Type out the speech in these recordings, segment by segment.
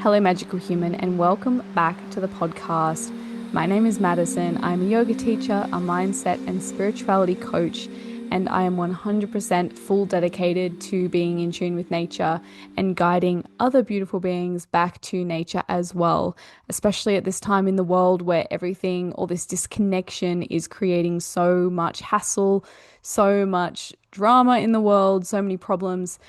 Hello, magical human, and welcome back to the podcast. My name is Madison. I'm a yoga teacher, a mindset and spirituality coach, and I am 100% full dedicated to being in tune with nature and guiding other beautiful beings back to nature as well, especially at this time in the world where everything, all this disconnection is creating so much hassle, so much drama in the world, so many problems.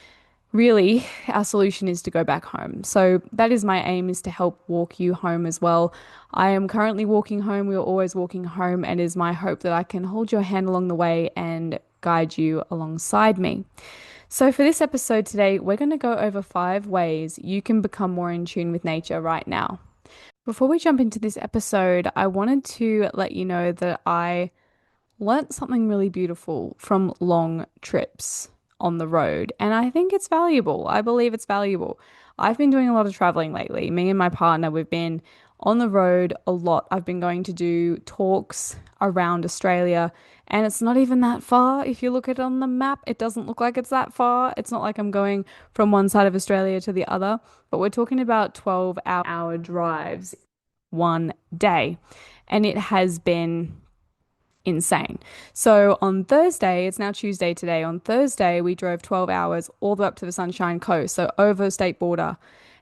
Really, our solution is to go back home. So that is my aim, is to help walk you home as well. I am currently walking home. We are always walking home, and it is my hope that I can hold your hand along the way and guide you alongside me. So for this episode today, we're going to go over 5 ways you can become more in tune with nature right now. Before we jump into this episode, I wanted to let you know that I learnt something really beautiful from long trips on the road, and I think it's valuable. I believe it's valuable. I've been doing a lot of traveling lately. Me and my partner, we've been on the road a lot. I've been going to do talks around Australia, and it's not even that far. If you look at it on the map, it doesn't look like it's that far. It's not like I'm going from one side of Australia to the other, but we're talking about 12-hour drives one day, and it has been insane. So on Thursday, it's now Tuesday today. On Thursday, we drove 12 hours all the way up to the Sunshine Coast, so over state border.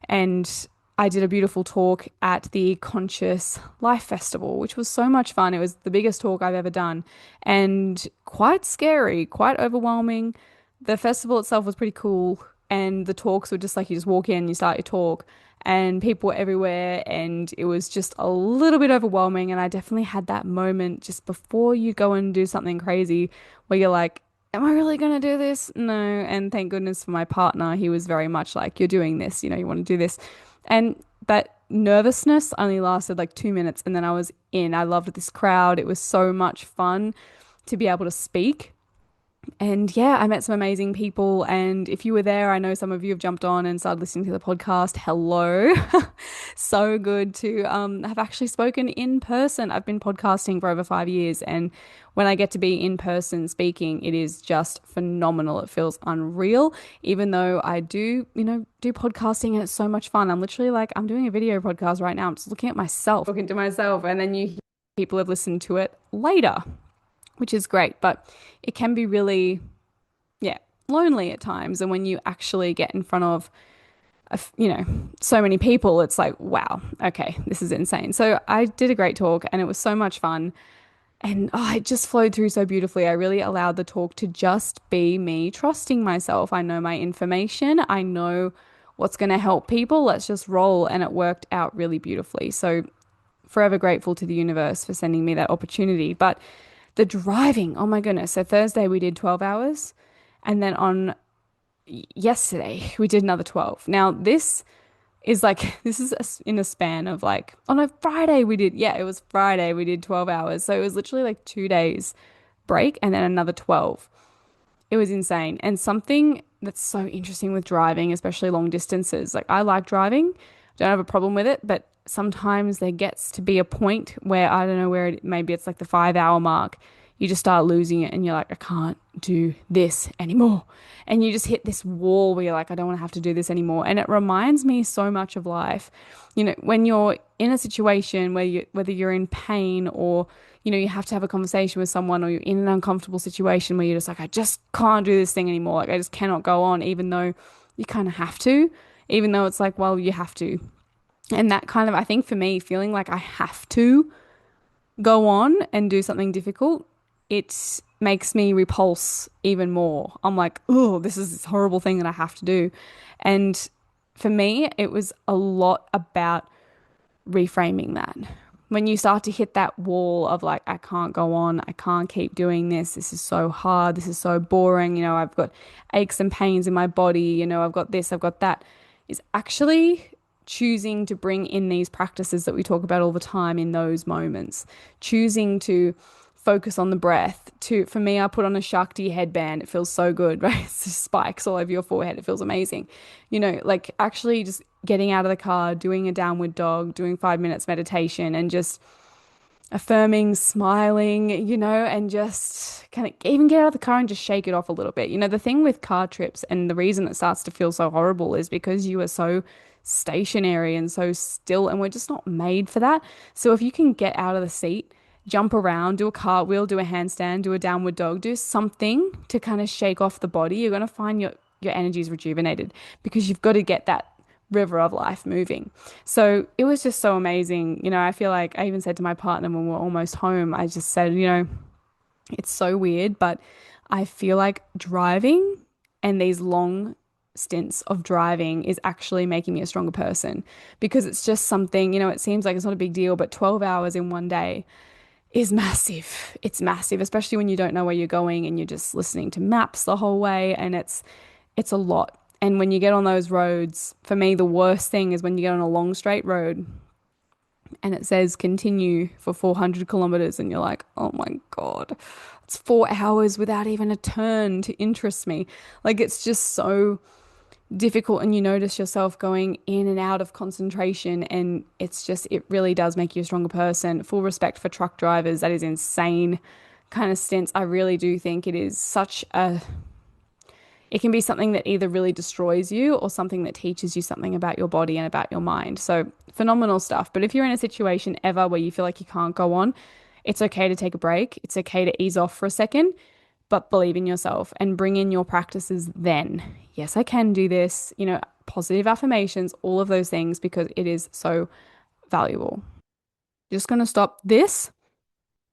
And I did a beautiful talk at the Conscious Life Festival, which was so much fun. It was the biggest talk I've ever done and quite scary, quite overwhelming. The festival itself was pretty cool, and the talks were just like you just walk in, you start your talk, and people were everywhere, and it was just a little bit overwhelming. And I definitely had that moment just before you go and do something crazy where you're like, am I really going to do this? No. And thank goodness for my partner. He was very much like, you're doing this, you want to do this. And that nervousness only lasted like 2 minutes, and then I was in. I loved this crowd. It was so much fun to be able to speak. And yeah, I met some amazing people. And if you were there, I know some of you have jumped on and started listening to the podcast. Hello. So good to have actually spoken in person. I've been podcasting for over 5 years. And when I get to be in person speaking, it is just phenomenal. It feels unreal, even though I do podcasting, and it's so much fun. I'm literally like, I'm doing a video podcast right now. I'm just looking at myself, talking to myself. And then you hear people have listened to it later, which is great, but it can be really, yeah, lonely at times. And when you actually get in front of, so many people, it's like, wow, okay, this is insane. So I did a great talk, and it was so much fun. And it just flowed through so beautifully. I really allowed the talk to just be me, trusting myself. I know my information. I know what's going to help people. Let's just roll. And it worked out really beautifully. So forever grateful to the universe for sending me that opportunity. But the driving, oh my goodness. So Thursday we did 12 hours, and then on yesterday we did another 12. Now this is in a span of like, on a Friday we did, yeah, it was Friday we did 12 hours. So it was literally like 2 days break and then another 12. It was insane. And something that's so interesting with driving, especially long distances, like I like driving, don't have a problem with it, but sometimes there gets to be a point where I don't know where maybe it's like the 5 hour mark. You just start losing it, and you're like, I can't do this anymore. And you just hit this wall where you're like, I don't want to have to do this anymore. And it reminds me so much of life. When you're in a situation where whether you're in pain, or, you have to have a conversation with someone, or you're in an uncomfortable situation where you're just like, I just can't do this thing anymore. Like I just cannot go on, even though you kind of have to, even though it's like, well, you have to. And that kind of, I think for me, feeling like I have to go on and do something difficult, it makes me repulse even more. I'm like, oh, this is this horrible thing that I have to do. And for me, it was a lot about reframing that. When you start to hit that wall of like, I can't go on, I can't keep doing this, this is so hard, this is so boring, I've got aches and pains in my body, I've got this, I've got that, is actually choosing to bring in these practices that we talk about all the time in those moments, choosing to focus on the breath. For me, I put on a Shakti headband. It feels so good, right? It's just spikes all over your forehead. It feels amazing. Like actually just getting out of the car, doing a downward dog, doing 5 minutes meditation, and just affirming, smiling, and just kind of even get out of the car and just shake it off a little bit. The thing with car trips and the reason it starts to feel so horrible is because you are so stationary and so still, and we're just not made for that. So if you can get out of the seat, jump around, do a cartwheel, do a handstand, do a downward dog, do something to kind of shake off the body, you're going to find your energy is rejuvenated because you've got to get that river of life moving. So it was just so amazing. I feel like I even said to my partner when we were almost home, I just said, it's so weird, but I feel like driving and these long stints of driving is actually making me a stronger person because it's just something, it seems like it's not a big deal, but 12 hours in one day is massive. It's massive, especially when you don't know where you're going and you're just listening to maps the whole way and it's a lot. And when you get on those roads, for me, the worst thing is when you get on a long straight road and it says continue for 400 kilometers and you're like, oh my God, it's 4 hours without even a turn to interest me. Like it's just so difficult and you notice yourself going in and out of concentration and it really does make you a stronger person. Full respect for truck drivers. That is insane kind of stints. I really do think it can be something that either really destroys you or something that teaches you something about your body and about your mind. So phenomenal stuff. But if you're in a situation ever where you feel like you can't go on, it's okay to take a break. It's okay to ease off for a second, but believe in yourself and bring in your practices then. Yes, I can do this, positive affirmations, all of those things, because it is so valuable. Just going to stop this.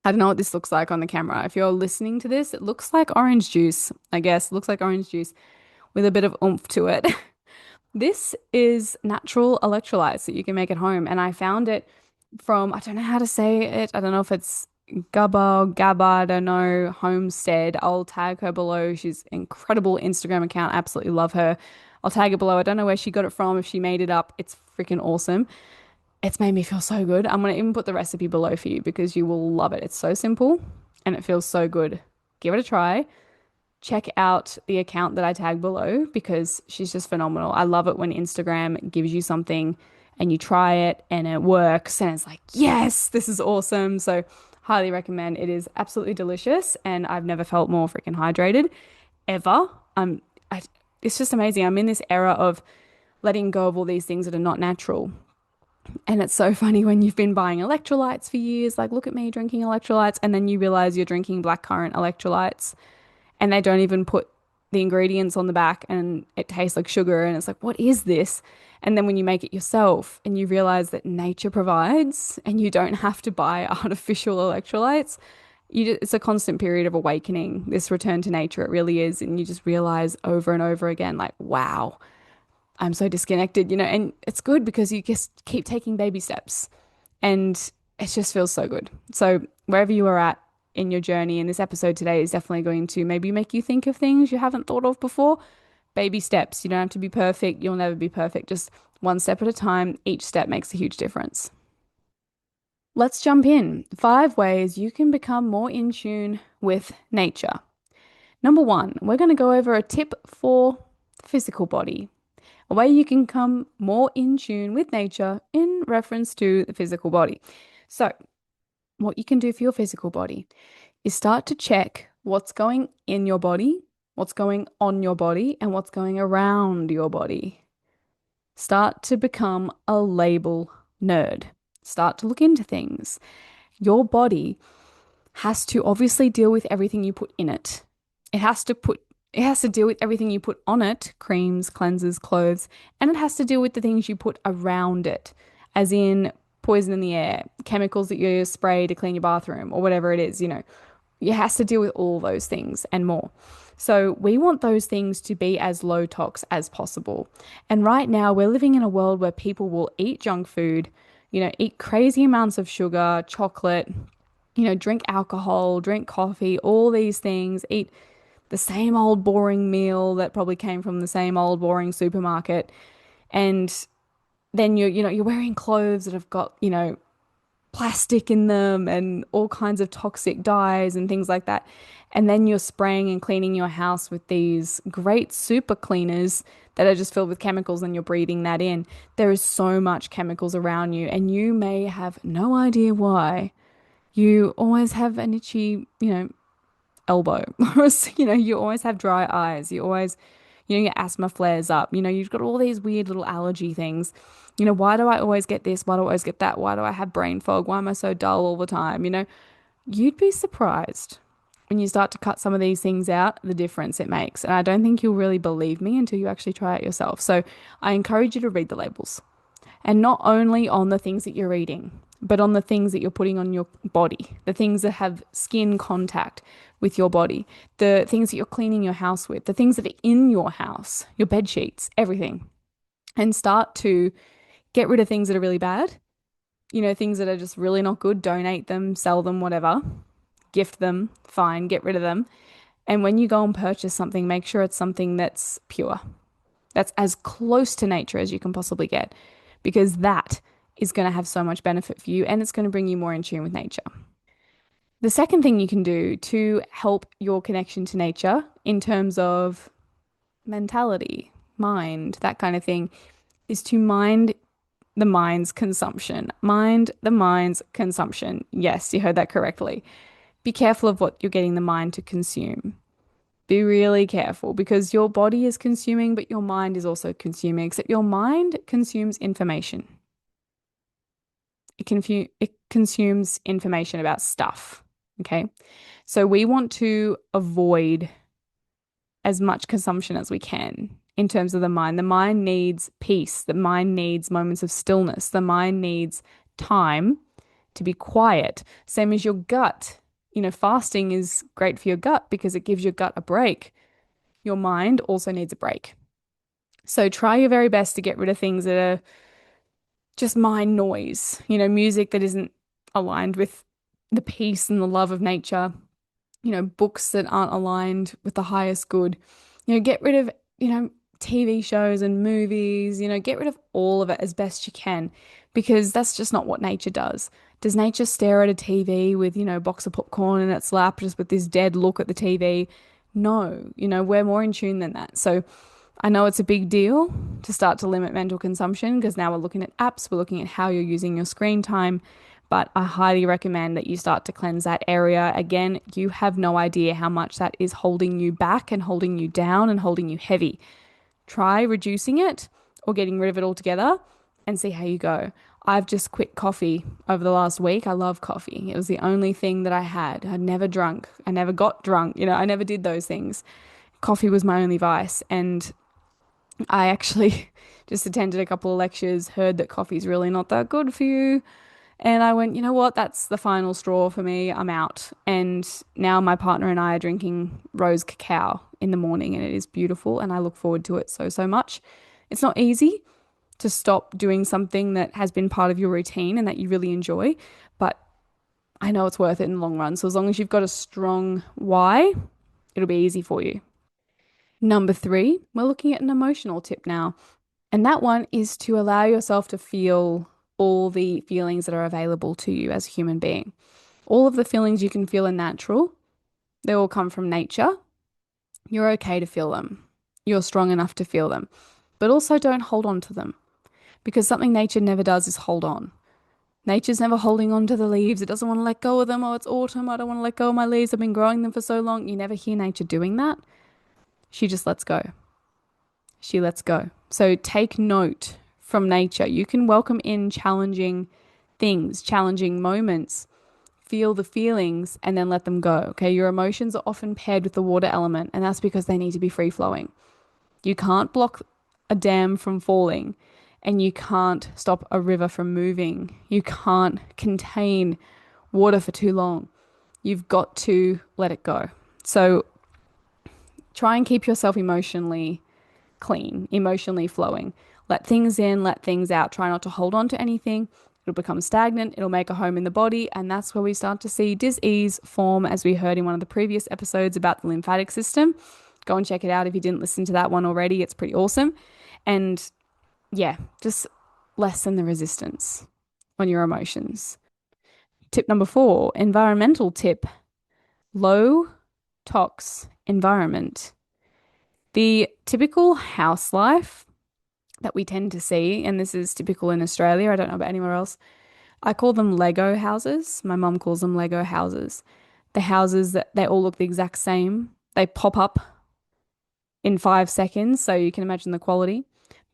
I don't know what this looks like on the camera. If you're listening to this, it looks like orange juice, I guess. It looks like orange juice with a bit of oomph to it. This is natural electrolytes that you can make at home. And I found it from, I don't know how to say it. I don't know if it's Gabba, Gabba, I don't know, Homestead. I'll tag her below. She's an incredible Instagram account. Absolutely love her. I'll tag it below. I don't know where she got it from, if she made it up. It's freaking awesome. It's made me feel so good. I'm going to even put the recipe below for you because you will love it. It's so simple and it feels so good. Give it a try. Check out the account that I tag below because she's just phenomenal. I love it when Instagram gives you something and you try it and it works and it's like, yes, this is awesome. So, highly recommend. It is absolutely delicious and I've never felt more freaking hydrated ever. I, it's just amazing. I'm in this era of letting go of all these things that are not natural. And it's so funny when you've been buying electrolytes for years, like, look at me drinking electrolytes, and then you realize you're drinking blackcurrant electrolytes and they don't even put the ingredients on the back and it tastes like sugar. And it's like, what is this? And then when you make it yourself and you realize that nature provides and you don't have to buy artificial electrolytes, it's a constant period of awakening, this return to nature. It really is. And you just realize over and over again, like, wow, I'm so disconnected, and it's good because you just keep taking baby steps and it just feels so good. So, wherever you are at in your journey, and this episode today is definitely going to maybe make you think of things you haven't thought of before. Baby steps. You don't have to be perfect. You'll never be perfect. Just one step at a time. Each step makes a huge difference. Let's jump in. 5 ways you can become more in tune with nature. Number one, we're going to go over a tip for the physical body, a way you can come more in tune with nature in reference to the physical body. So, what you can do for your physical body is start to check what's going in your body, what's going on your body, and what's going around your body. Start to become a label nerd. Start to look into things. Your body has to obviously deal with everything you put in it. It has to deal with everything you put on it, creams, cleansers, clothes, and it has to deal with the things you put around it, as in poison in the air, chemicals that you spray to clean your bathroom, or whatever it is, It has to deal with all those things and more. So we want those things to be as low tox as possible. And right now we're living in a world where people will eat junk food, eat crazy amounts of sugar, chocolate, drink alcohol, drink coffee, all these things, eat the same old boring meal that probably came from the same old boring supermarket. And then you're wearing clothes that have got, plastic in them and all kinds of toxic dyes and things like that. And then you're spraying and cleaning your house with these great super cleaners that are just filled with chemicals and you're breathing that in. There is so much chemicals around you and you may have no idea why. You always have an itchy, elbow. You always have dry eyes. You always, your asthma flares up. You've got all these weird little allergy things. Why do I always get this? Why do I always get that? Why do I have brain fog? Why am I so dull all the time? You'd be surprised when you start to cut some of these things out, the difference it makes. And I don't think you'll really believe me until you actually try it yourself. So I encourage you to read the labels. And not only on the things that you're eating, but on the things that you're putting on your body, the things that have skin contact with your body, the things that you're cleaning your house with, the things that are in your house, your bed sheets, everything. And start to get rid of things that are really bad, things that are just really not good, donate them, sell them, whatever, gift them, fine, get rid of them. And when you go and purchase something, make sure it's something that's pure, that's as close to nature as you can possibly get, because that is going to have so much benefit for you and it's going to bring you more in tune with nature. The second thing you can do to help your connection to nature in terms of mentality, mind, that kind of thing, is to mind the mind's consumption. Mind the mind's consumption. Yes, you heard that correctly. Be careful of what you're getting the mind to consume. Be really careful because your body is consuming, but your mind is also consuming, except your mind consumes information. It consumes information about stuff. Okay. So we want to avoid as much consumption as we can in terms of the mind. The mind needs peace. The mind needs moments of stillness. The mind needs time to be quiet. Same as your gut. Fasting is great for your gut because it gives your gut a break. Your mind also needs a break. So try your very best to get rid of things that are just mind noise, music that isn't aligned with the peace and the love of nature, books that aren't aligned with the highest good. Get rid of, TV shows and movies, get rid of all of it as best you can because that's just not what nature does. Does nature stare at a TV with, a box of popcorn in its lap just with this dead look at the TV? No, we're more in tune than that. So I know it's a big deal to start to limit mental consumption because now we're looking at apps, we're looking at how you're using your screen time. But I highly recommend that you start to cleanse that area. Again, you have no idea how much that is holding you back and holding you down and holding you heavy. Try reducing it or getting rid of it altogether and see how you go. I've just quit coffee over the last week. I love coffee. It was the only thing that I had. I'd never drunk. I never got drunk. I never did those things. Coffee was my only vice. And I actually just attended a couple of lectures, heard that coffee's really not that good for you. And I went, you know what? That's the final straw for me. I'm out. And now my partner and I are drinking rose cacao in the morning, and it is beautiful. And I look forward to it so, so much. It's not easy to stop doing something that has been part of your routine and that you really enjoy, but I know it's worth it in the long run. So as long as you've got a strong why, it'll be easy for you. Number three, we're looking at an emotional tip now. And that one is to allow yourself to feel all the feelings that are available to you as a human being. All of the feelings you can feel are natural. They all come from nature. You're okay to feel them. You're strong enough to feel them. But also don't hold on to them because something nature never does is hold on. Nature's never holding on to the leaves. It doesn't want to let go of them. Oh, it's autumn. I don't want to let go of my leaves. I've been growing them for so long. You never hear nature doing that. She just lets go. She lets go. So take note from nature. You can welcome in challenging things, challenging moments, feel the feelings, and then let them go. Okay. Your emotions are often paired with the water element, and that's because they need to be free flowing. You can't block a dam from falling, and you can't stop a river from moving. You can't contain water for too long. You've got to let it go. So try and keep yourself emotionally clean, emotionally flowing. Let things in, let things out. Try not to hold on to anything. It'll become stagnant. It'll make a home in the body. And that's where we start to see dis-ease form, as we heard in one of the previous episodes about the lymphatic system. Go and check it out if you didn't listen to that one already. It's pretty awesome. And yeah, just lessen the resistance on your emotions. Tip number 4, environmental tip, low tox environment. The typical house life that we tend to see, and this is typical in Australia, I don't know about anywhere else, I call them Lego houses. My mum calls them Lego houses. The houses that they all look the exact same. They pop up in 5 seconds, so you can imagine the quality.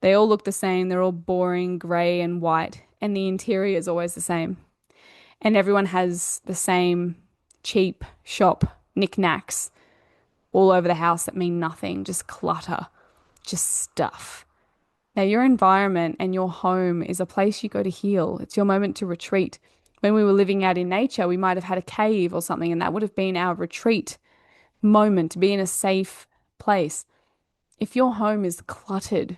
They all look the same. They're all boring, grey and white, and the interior is always the same. And everyone has the same cheap shop knickknacks all over the house that mean nothing, just clutter, just stuff. Now, your environment and your home is a place you go to heal. It's your moment to retreat. When we were living out in nature, we might have had a cave or something, and that would have been our retreat moment to be in a safe place. If your home is cluttered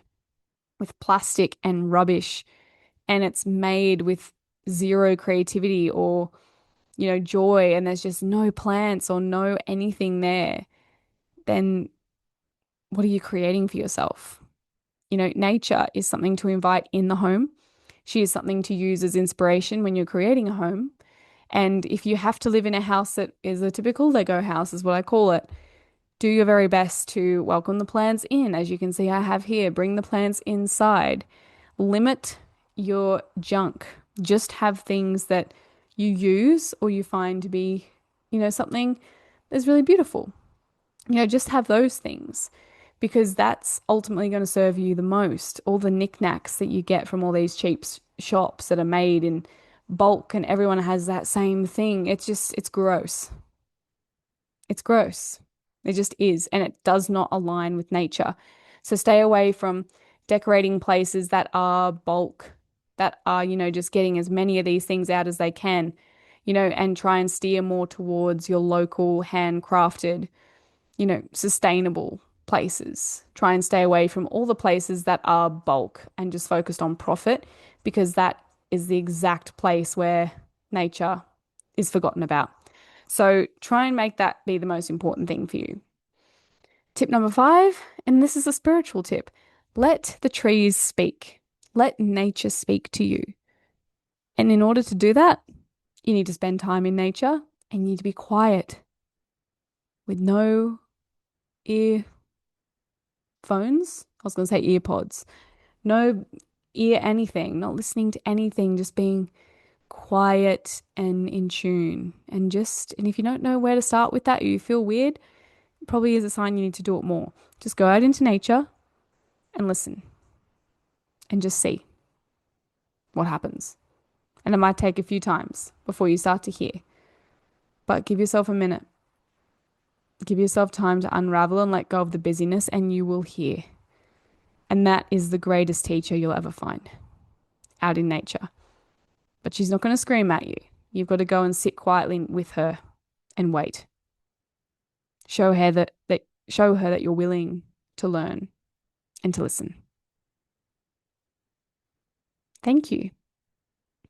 with plastic and rubbish and it's made with zero creativity or, joy, and there's just no plants or no anything there, then what are you creating for yourself? Nature is something to invite in the home. She is something to use as inspiration when you're creating a home. And if you have to live in a house that is a typical Lego house, is what I call it, do your very best to welcome the plants in. As you can see, I have here, bring the plants inside. Limit your junk. Just have things that you use or you find to be, something that's really beautiful. Just have those things because that's ultimately going to serve you the most. All the knickknacks that you get from all these cheap shops that are made in bulk and everyone has that same thing. It's gross. It's gross. It just is. And it does not align with nature. So stay away from decorating places that are bulk, that are, just getting as many of these things out as they can, and try and steer more towards your local handcrafted, sustainable places. Try and stay away from all the places that are bulk and just focused on profit because that is the exact place where nature is forgotten about. So try and make that be the most important thing for you. Tip number 5, and this is a spiritual tip. Let the trees speak. Let nature speak to you. And in order to do that, you need to spend time in nature and you need to be quiet with no earphones. I was going to say earpods. No ear anything, not listening to anything, just being quiet and in tune. And if you don't know where to start with that, or you feel weird, it probably is a sign you need to do it more. Just go out into nature and listen and just see what happens. And it might take a few times before you start to hear, but give yourself a minute. Give yourself time to unravel and let go of the busyness and you will hear. And that is the greatest teacher you'll ever find out in nature. But she's not going to scream at you. You've got to go and sit quietly with her and wait. Show her that you're willing to learn and to listen. Thank you.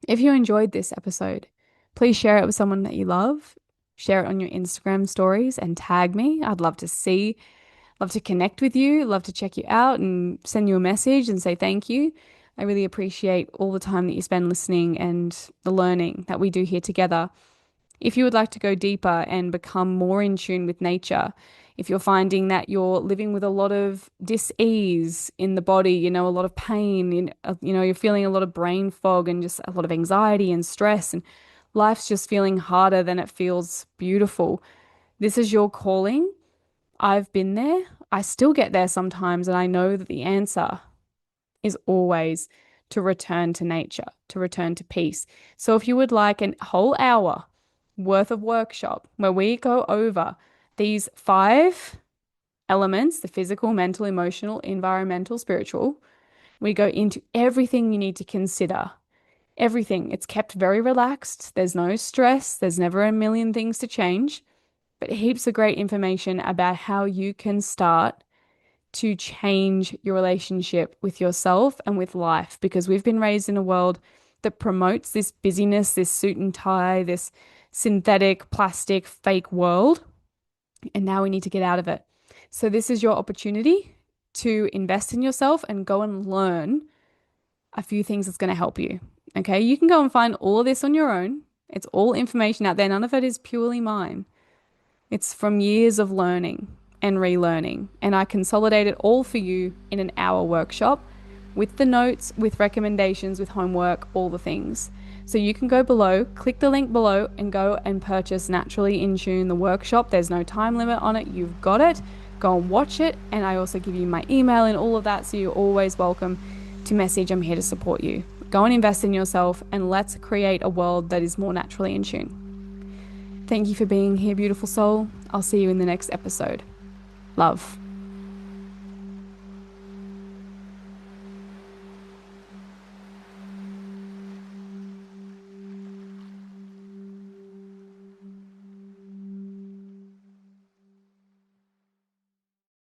If you enjoyed this episode, please share it with someone that you love. Share it on your Instagram stories and tag me. I'd love to connect with you, love to check you out and send you a message and say thank you. I really appreciate all the time that you spend listening and the learning that we do here together. If you would like to go deeper and become more in tune with nature, if you're finding that you're living with a lot of dis-ease in the body, a lot of pain, you're feeling a lot of brain fog and just a lot of anxiety and stress and life's just feeling harder than it feels beautiful. This is your calling. I've been there. I still get there sometimes, and I know that the answer is always to return to nature, to return to peace. So if you would like a whole hour worth of workshop where we go over these 5 elements, the physical, mental, emotional, environmental, spiritual, we go into everything you need to consider. Everything. It's kept very relaxed. There's no stress. There's never a million things to change, but heaps of great information about how you can start to change your relationship with yourself and with life, because we've been raised in a world that promotes this busyness, this suit and tie, this synthetic, plastic, fake world. And now we need to get out of it. So this is your opportunity to invest in yourself and go and learn a few things that's going to help you. Okay, you can go and find all of this on your own. It's all information out there. None of it is purely mine. It's from years of learning and relearning. And I consolidate it all for you in an hour workshop with the notes, with recommendations, with homework, all the things. So you can go below, click the link below, and go and purchase Naturally in Tune, the workshop. There's no time limit on it. You've got it. Go and watch it. And I also give you my email and all of that. So you're always welcome to message. I'm here to support you. Go and invest in yourself, and let's create a world that is more naturally in tune. Thank you for being here, beautiful soul. I'll see you in the next episode. Love.